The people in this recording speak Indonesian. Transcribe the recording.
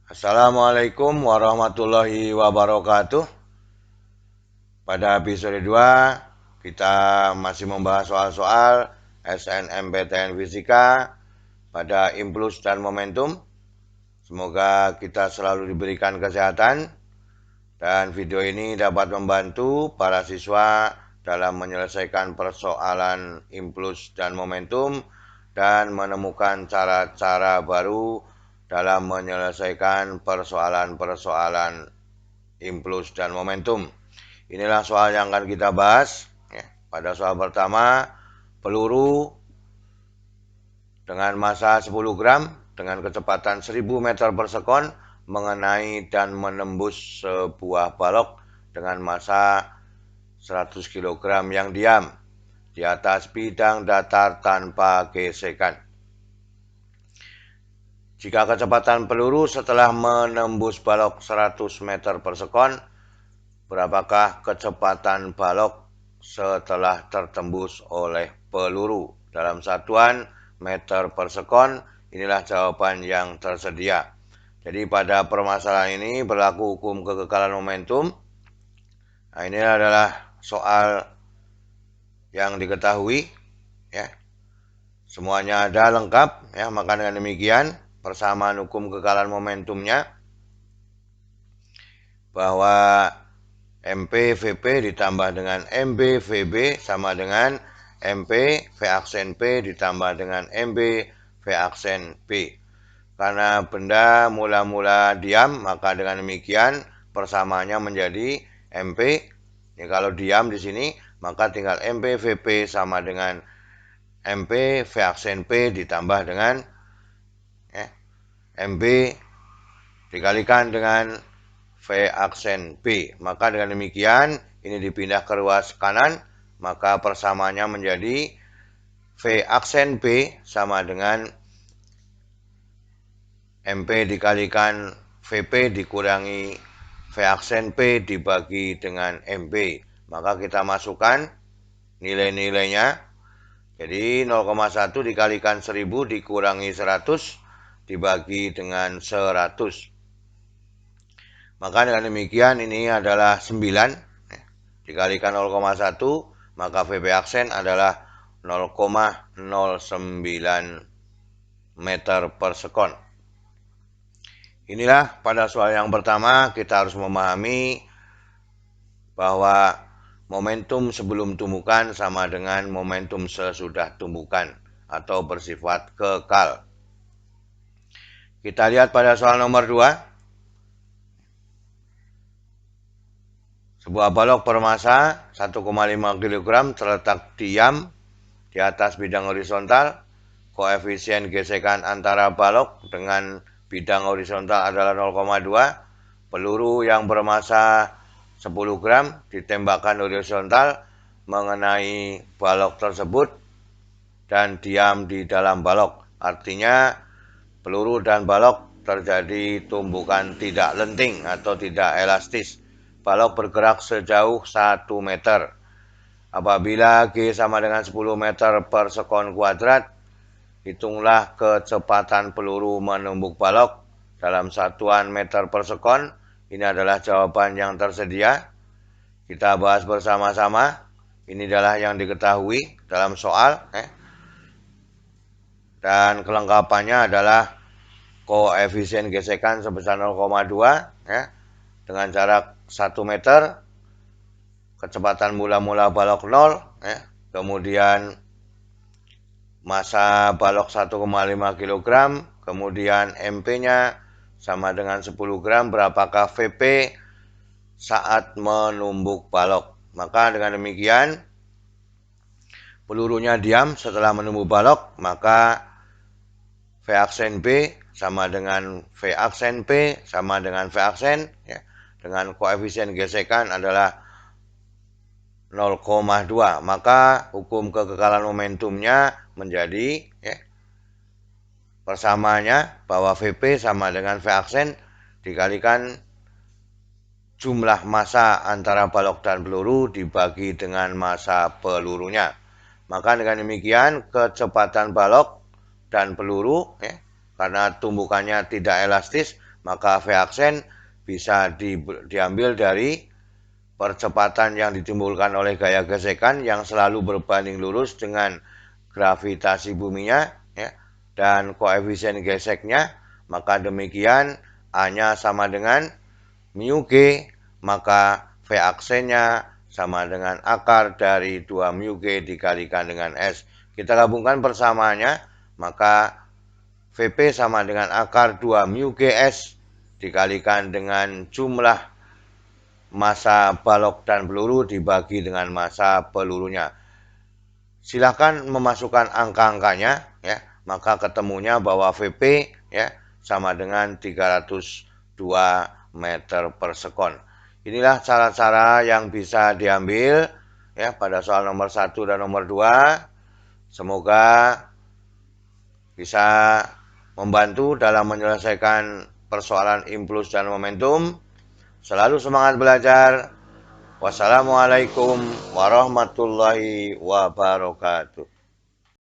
Assalamualaikum warahmatullahi wabarakatuh. Pada episode 2 kita masih membahas soal-soal SNMPTN Fisika pada impuls dan momentum. Semoga kita selalu diberikan kesehatan dan video ini dapat membantu para siswa dalam menyelesaikan persoalan impuls dan momentum dan menemukan cara-cara baru dalam menyelesaikan persoalan-persoalan impuls dan momentum. Inilah soal yang akan kita bahas. Pada soal pertama, peluru dengan massa 10 gram dengan kecepatan 1000 meter per sekon mengenai dan menembus sebuah balok dengan massa 100 kg yang diam di atas bidang datar tanpa gesekan. Jika kecepatan peluru setelah menembus balok 100 meter per sekon, berapakah kecepatan balok setelah tertembus oleh peluru dalam satuan meter per sekon? Inilah jawaban yang tersedia. Jadi pada permasalahan ini berlaku hukum kekekalan momentum. Nah, ini adalah soal yang diketahui, ya. Semuanya ada lengkap, ya. Maka dengan demikian persamaan hukum kekekalan momentumnya bahwa MP VP ditambah dengan MB VB sama dengan MP V aksen P ditambah dengan MB V aksen P. Karena benda mula-mula diam, maka dengan demikian persamaannya menjadi MP. Ya, kalau diam di sini, maka tinggal MP VP sama dengan MP V aksen P ditambah dengan MB dikalikan dengan V aksen P. Maka dengan demikian ini dipindah ke ruas kanan, maka persamaannya menjadi V aksen P sama dengan MP dikalikan VP dikurangi V aksen P dibagi dengan MB. Maka kita masukkan nilai-nilainya. Jadi 0,1 dikalikan 1000 dikurangi 100 dibagi dengan 100. Maka dengan demikian ini adalah 9. Dikalikan 0,1 maka VP aksen adalah 0,09 meter per sekon. Inilah pada soal yang pertama kita harus memahami bahwa momentum sebelum tumbukan sama dengan momentum sesudah tumbukan atau bersifat kekal. Kita lihat pada soal nomor 2. Sebuah balok bermassa 1,5 kg terletak diam di atas bidang horizontal. Koefisien gesekan antara balok dengan bidang horizontal adalah 0,2. Peluru yang bermassa 10 gram ditembakkan horizontal mengenai balok tersebut dan diam di dalam balok. Artinya peluru dan balok terjadi tumbukan tidak lenting atau tidak elastis. Balok bergerak sejauh 1 meter. Apabila G sama dengan 10 meter per sekon kuadrat, hitunglah kecepatan peluru menumbuk balok dalam satuan meter per sekon. Ini adalah jawaban yang tersedia. Kita bahas bersama-sama. Ini adalah yang diketahui dalam soal. Dan kelengkapannya adalah koefisien gesekan sebesar 0,2 dengan jarak 1 meter. Kecepatan mula-mula balok 0, kemudian massa balok 1,5 kg, kemudian MP-nya sama dengan 10 gram, berapakah VP saat menumbuk balok. Maka dengan demikian pelurunya diam setelah menumbuk balok, maka V aksen B sama dengan V aksen P sama dengan V aksen, dengan koefisien gesekan adalah 0,2. Maka hukum kekekalan momentumnya menjadi persamaannya bahwa VP sama dengan V aksen dikalikan jumlah massa antara balok dan peluru dibagi dengan massa pelurunya. Maka dengan demikian kecepatan balok dan peluru karena tumbukannya tidak elastis, maka V aksen bisa diambil dari percepatan yang ditimbulkan oleh gaya gesekan yang selalu berbanding lurus dengan gravitasi buminya, ya, dan koefisien geseknya, maka demikian A-nya sama dengan mu G, maka V aksennya sama dengan akar dari 2 mu G dikalikan dengan S. Kita gabungkan persamaannya, maka Vp sama dengan akar 2 mu Gs dikalikan dengan jumlah massa balok dan peluru dibagi dengan massa pelurunya. Silahkan memasukkan angka-angkanya, ya, maka ketemunya bahwa Vp, ya, sama dengan 302 meter per sekon. Inilah cara-cara yang bisa diambil, ya, pada soal nomor 1 dan nomor 2. Semoga bisa membantu dalam menyelesaikan persoalan impuls dan momentum. Selalu semangat belajar. Wassalamualaikum warahmatullahi wabarakatuh.